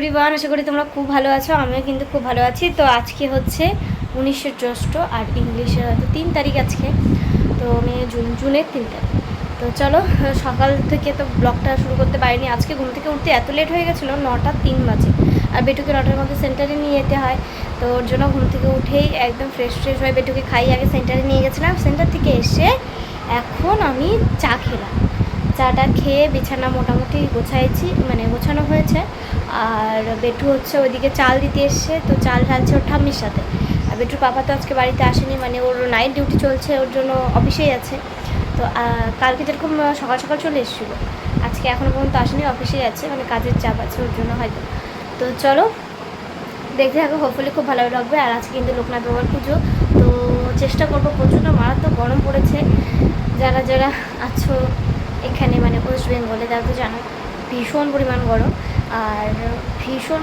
Everyone, আশা করি তোমরা খুব ভালো আছো। আমিও কিন্তু খুব ভালো আছি। তো আজকে হচ্ছে 19শে জ্যৈষ্ঠ আর ইংলিশে হয়তো 3 তারিখ আজকে। তো জুনের 3 তারিখ। তো চলো, সকাল থেকে তো ব্লগটা শুরু করতে পারিনি। আজকে ঘুম থেকে উঠতে এত লেট হয়ে গেছিলো, 9টা 3 বাজে। আর বেটুকে 9টার মধ্যে সেন্টারে নিয়ে যেতে হয়। তো ওর জন্য ঘুম থেকে উঠেই একদম ফ্রেশ হয়ে বেটুকে খাই আগে সেন্টারে নিয়ে গেছিলাম। সেন্টার থেকে এসে এখন আমি চা খেলাম। চাটা খেয়ে বিছানা মোটামুটি গোছানো হয়েছে। আর বেটু হচ্ছে ওইদিকে চাল দিতে এসছে, তো চাল ঢালছে ওর ঠাম্মির সাথে। আর বেটুর পাপা তো আজকে বাড়িতে আসেনি, মানে ওর নাইট ডিউটি চলছে, ওর জন্য অফিসেই আছে। তো কালকে যেরকম সকাল সকাল চলে এসেছিলো, আজকে এখনও পর্যন্ত আসেনি, অফিসেই আছে, মানে কাজের চাপ আছে ওর জন্য হয়তো। তো চলো দেখতে থাকো, হোপফুলি খুব ভালো লাগবে। আর আজকে কিন্তু লোকনাথ বাবার পুজো, তো চেষ্টা করবো। প্রচণ্ড মারাত্মক গরম পড়েছে। যারা যারা আছো এখানে, মানে ওয়েস্ট বেঙ্গলে, তারা তো জানো ভীষণ পরিমাণ গরম। আর ভীষণ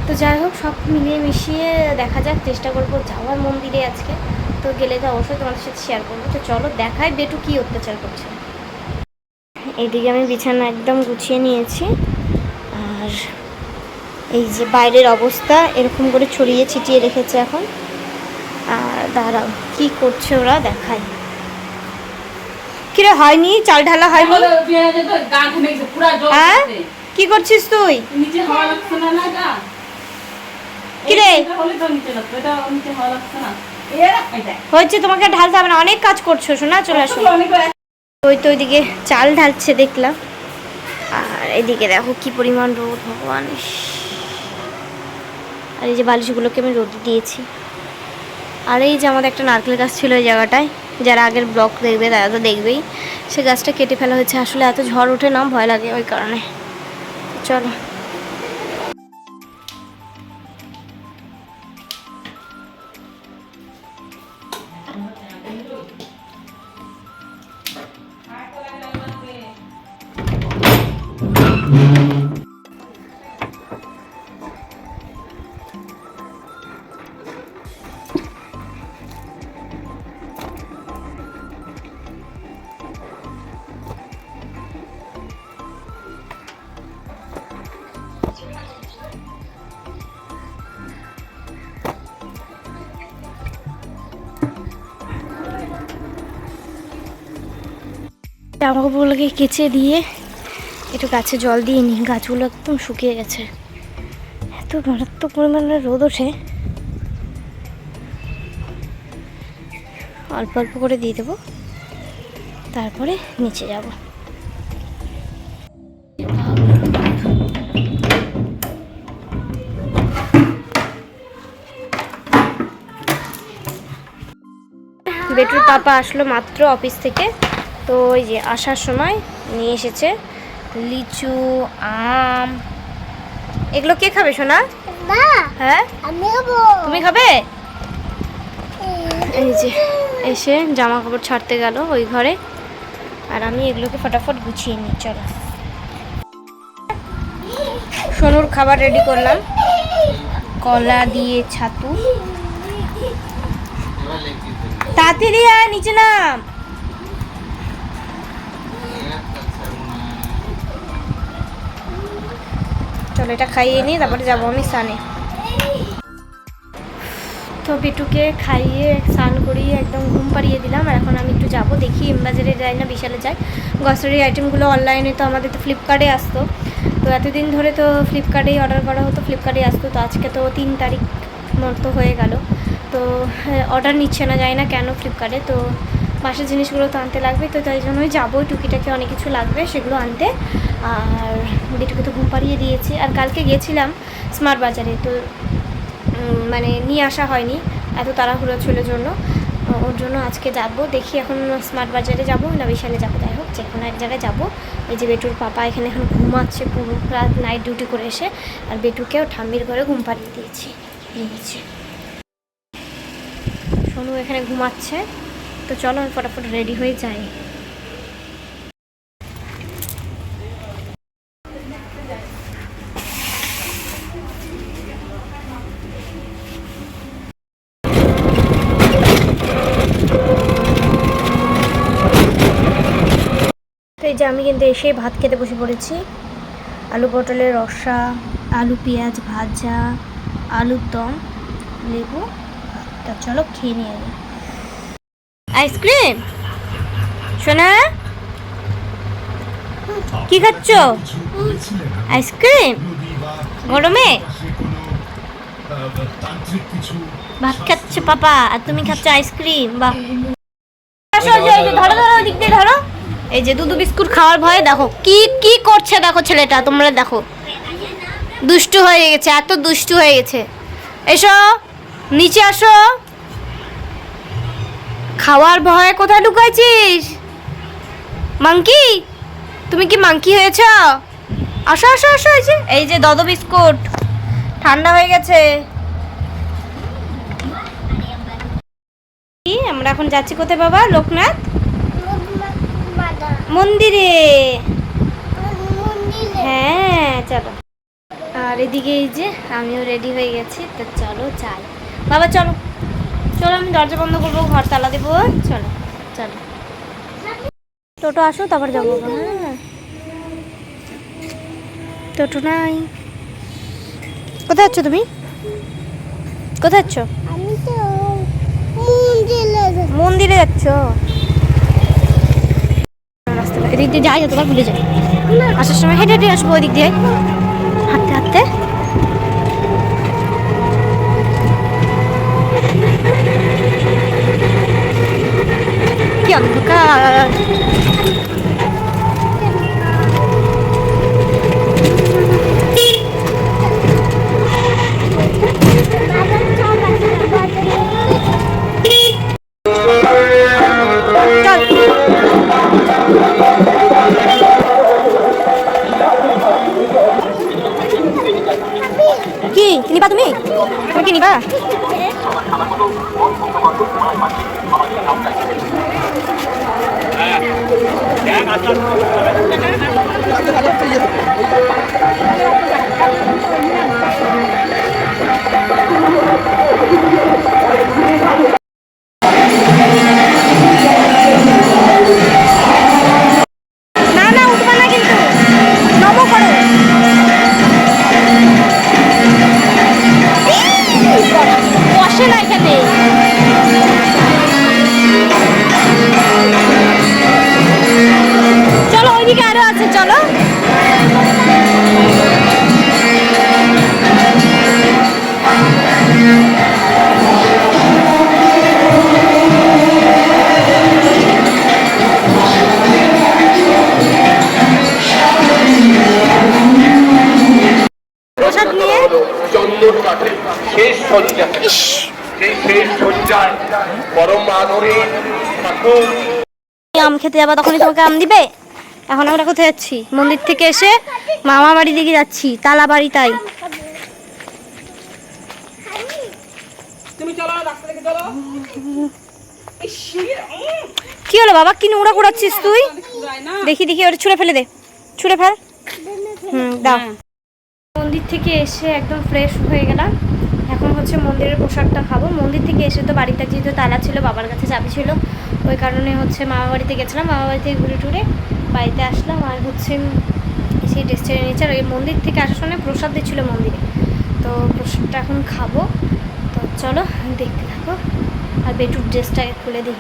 তো যাই হোক, সব মিলিয়ে মিশিয়ে দেখা যাক, চেষ্টা করবো যাওয়ার মন্দিরে আজকে। তো গেলে তো অবশ্যই তোমাদের সাথে শেয়ার করবো। তো চলো দেখাই বেটু কী অত্যাচার করছে। এইদিকে আমি বিছানা একদম গুছিয়ে নিয়েছি। আর এই যে বাইরের অবস্থা এরকম করে ছড়িয়ে ছিটিয়ে রেখেছে এখন। আর দাঁড়াও কী করছে ওরা, দেখায়। কিরে হয়নি, চাল ঢালা হয়নি? হ্যাঁ, কি করছিস তুই? কিরে হচ্ছে, তোমাকে ঢালতে হবে না, অনেক কাজ করছো শোনা। চলে আসো। ওই তো ওইদিকে চাল ঢালছে দেখলাম। আর এদিকে দেখো কি পরিমাণ রোদ, ভগবান। আর এই যে বালিশগুলোকে আমি রোদে দিয়েছি। আর এই যে আমাদের একটা নারকেল গাছ ছিল এই জায়গাটায়, যারা আগের ব্লগ দেখবে তারা তো দেখবেই। সে গাছটা কেটে ফেলা হয়েছে। আসলে এত ঝড় ওঠে না, ভয় লাগে ওই কারণে। চলো জামা কাপড়গুলোকে কেচে দিয়ে একটু গাছে জল দিয়ে নিই। গাছগুলো একদম শুকিয়ে গেছে, এত মারাত্মক পরিমাণে রোদ ওঠে। অল্প অল্প করে দিয়ে দেবো, তারপরে নিচে যাব। বেটুর পাপা আসলো মাত্র অফিস থেকে। তো ওই যে আসার সময় নিয়ে এসেছে লিচু, আম। এগুলো কে খাবে সোনা? হ্যাঁ, তুমি খাবে? এই যে এসে জামা কাপড় ছাড়তে গেল ওই ঘরে। আর আমি এগুলোকে ফটাফট গুছিয়ে নিই। চলো, সোনুর খাবার রেডি করলাম, কলা দিয়ে ছাতু। তাড়াতাড়ি আয়, নিচে নাম। চলো এটা খাইয়ে নিই, তারপরে যাবো আমি স্নানে। তো বিটুকে খাইয়ে স্নান করিয়ে একদম ঘুম পাড়িয়ে দিলাম। আর এখন আমি একটু যাবো, দেখি এমবাজারে যাই না বিশালে যাই। গ্রসারি আইটেমগুলো অনলাইনে তো আমাদের তো ফ্লিপকার্টে আসতো। তো এতদিন ধরে তো ফ্লিপকার্টেই অর্ডার করা হতো, ফ্লিপকার্টে আসতো। তো আজকে তো 3 তারিখ মতো হয়ে গেল। তো অর্ডার নিচ্ছে না, যায় না কেন ফ্লিপকার্টে। তো বাসার জিনিসগুলো তো আনতে লাগবে, তো তাই জন্যই যাবো। টুকিটাকি অনেক কিছু লাগবে সেগুলো আনতে। আর বিটুকে তো ঘুম পাড়িয়ে দিয়েছি। আর কালকে গেছিলাম স্মার্ট বাজারে, তো মানে নিয়ে আসা হয়নি, এত তাড়াহুড়ো ছিল জন্য। ওর জন্য আজকে যাব। দেখি এখন স্মার্ট বাজারে যাব না বিশালে যাবো, যাই হোক যে কোনো এক জায়গায় যাবো। এই যে বেটুর পাপা এখানে এখন ঘুমাচ্ছে পুরো রাত নাইট ডিউটি করে এসে। আর বেটুকেও ঠাম্মির ঘরে ঘুম পাড়িয়ে দিয়েছি, নিয়েছি। সোনু এখানে ঘুমাচ্ছে। তো চলো আমি ফটাফট রেডি হয়ে যাই। এই যে আমি কিন্তু এসে ভাত খেতে বসে পড়েছি। আলু পটলের রসা, আলু পেঁয়াজ ভাজা, আলুর দম, লেবু। তা চলো খেয়ে নিয়ে যাই। আইসক্রিম শোনা, কি খাচ্ছ? আইসক্রিম গরমে? ভাত খাচ্ছে পাপা আর তুমি খাচ্ছ আইসক্রিম। বাহ, ধরো ধরো, দিক দিয়ে ধরো। এই যে দুধু বিস্কুট খাওয়ার ভয়ে দেখো কি কি করছে, দেখো ছেলেটা, তোমরা দেখো দুষ্টু হয়ে গেছে, এত দুষ্টু হয়ে গেছে। এসো নিচে আসো, খাওয়ার ভয়ে কোথায় ঢুকাইছিস? মাংকি, তুমি কি মাংকি হয়েছ? আসো আসো আসো, এই যে দদ বিস্কুট ঠান্ডা হয়ে গেছে। আমরা এখন যাচ্ছি কোথায় বাবা? লোকনাথ মন্দিরে। হ্যাঁ চলো। আর এদিকে এই যে আমিও রেডি হয়ে গেছি, তো চলো যাই। বাবা চলো চলো, আমি দরজা বন্ধ করবো, ঘর তালা দেবো। চলো চলো, টোটো আসো তারপর যাবো। হ্যাঁ টোটো নাই। কোথায় যাচ্ছ তুমি? কোথায় যাচ্ছ? মন্দিরে যাচ্ছ? রাস্তাটা এদিক দিয়ে যাই, তোমার ভুলে যাই। আসার সময় হেঁটে হেঁটে আসবো, ওই দিক দিয়ে হাঁটতে হাঁটতে। কি অন্ধকার! কি কিনিবা তুমি? তুমি কিনিবা? আম খেতে যাবা, তখনই তোমাকে আম দিবে। এখন আমরা কোথায় যাচ্ছি? মন্দির থেকে এসে মামা বাড়ি দিকে যাচ্ছি, তালা বাড়ি। তাই কি হলো বাবা? কি নোংরা কুড়াচ্ছিস তুই? দেখি দেখি, ওটা ছুঁড়ে ফেলে দে, ছুঁড়ে ফেল। দাও। মন্দির থেকে এসে একদম ফ্রেশ হয়ে গেলাম। এখন হচ্ছে মন্দিরের প্রসাদটা খাবো। মন্দির থেকে এসে তো বাড়িটা যেহেতু তালা ছিল, বাবার কাছে চাবি ছিল, ওই কারণে হচ্ছে মামা বাড়িতে গেছিলাম। মামা বাড়ি থেকে ঘুরে টুরে বাড়িতে আসলাম, আর হচ্ছে সেই ড্রেস ছেড়ে নিয়েছে। আর ওই মন্দির থেকে আসার সময় প্রসাদ দিচ্ছিলো মন্দিরে, তো প্রসাদটা এখন খাবো। তো চলো দেখতে থাকো। আর বেটুর ড্রেসটাকে খুলে দিই।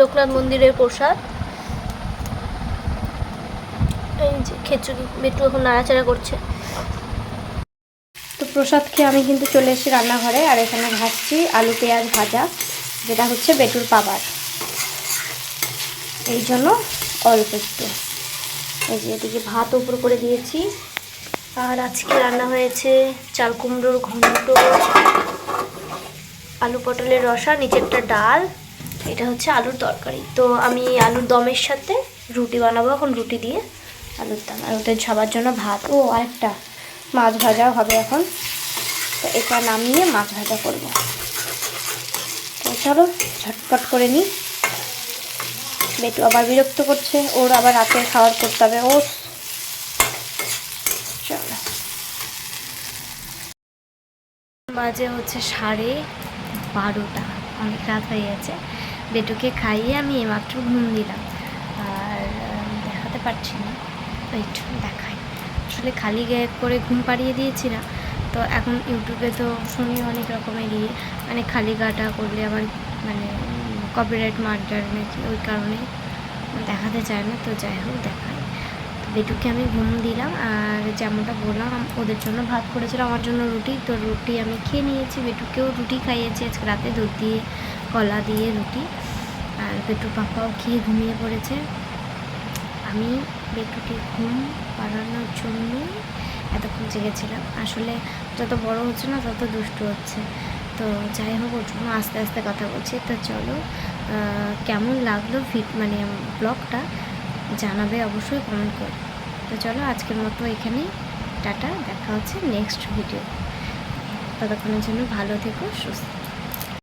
লোকনাথ মন্দিরের প্রসাদ, এই যে খিচুড়ি। বেটু এখন নাড়াচাড়া করছে। তো প্রসাদ খেয়ে আমি কিন্তু চলে এসেছি রান্নাঘরে, আর এখানে ভাজছি আলু পেঁয়াজ ভাজা, যেটা হচ্ছে বেটুর পাবার, এই জন্য অল্প একটু। এই যে এদিকে ভাত উপর করে দিয়েছি। আর আজকে রান্না হয়েছে চাল কুমড়োর ঘন্ট, আলু পটলের রসা, নিচেরটা ডাল, এটা হচ্ছে আলুর তরকারি। তো আমি আলুর দমের সাথে রুটি বানাবো এখন, রুটি দিয়ে আলুর দম। আর ওদের সবার জন্য ভাত। ও আরেকটা মাছ ভাজাও হবে এখন, তো এটা নামিয়ে মাছ ভাজা করবো। তো চলো ঝটপট করে নিই। বেটু আবার বিরক্ত করছে, ওর আবার রাতে খাওয়ার করতে হবে। ও চলো, বাজে হচ্ছে 12:30, অনেক রাত হয়ে গেছে। বেটুকে খাইয়ে আমি এইমাত্র ঘুম দিলাম। আর দেখাতে পারছি না, একটু দেখাই। আসলে খালি গায়ে করে ঘুম পাড়িয়ে দিয়েছি না। তো এখন ইউটিউবে তো শুনি অনেক রকমের মানে খালি গাটা করলে আবার মানে কপিরাইট মার্ডার নাকি, ওই কারণে দেখাতে চায় না। তো যাই হোক দেখায়। তো বেটুকে আমি ঘুম দিলাম, আর যেমনটা বললাম ওদের জন্য ভাত করেছিলাম, আমার জন্য রুটি। তো রুটি আমি খেয়ে নিয়েছি, বেটুকেও রুটি খাইয়েছি আজকে রাতে, দুধ দিয়ে কলা দিয়ে রুটি। আর বেটুর পাপাও খেয়ে ঘুমিয়ে পড়েছে। আমি বেটুকে ঘুম পাড়ানোর জন্য এতক্ষণ জেগেছিলাম। আসলে যত বড় হচ্ছে না তত দুষ্টু হচ্ছে। তো যাই হোক, ওর জন্য আস্তে আস্তে কথা বলছি। তো চলো, কেমন লাগলো মানে ব্লগটা জানাবে অবশ্যই কমেন্ট করে। তো চলো আজকের মতো এখানেই টাটা, দেখা হচ্ছে নেক্সট ভিডিও। ততক্ষণের জন্য ভালো থেকো, সুস্থ।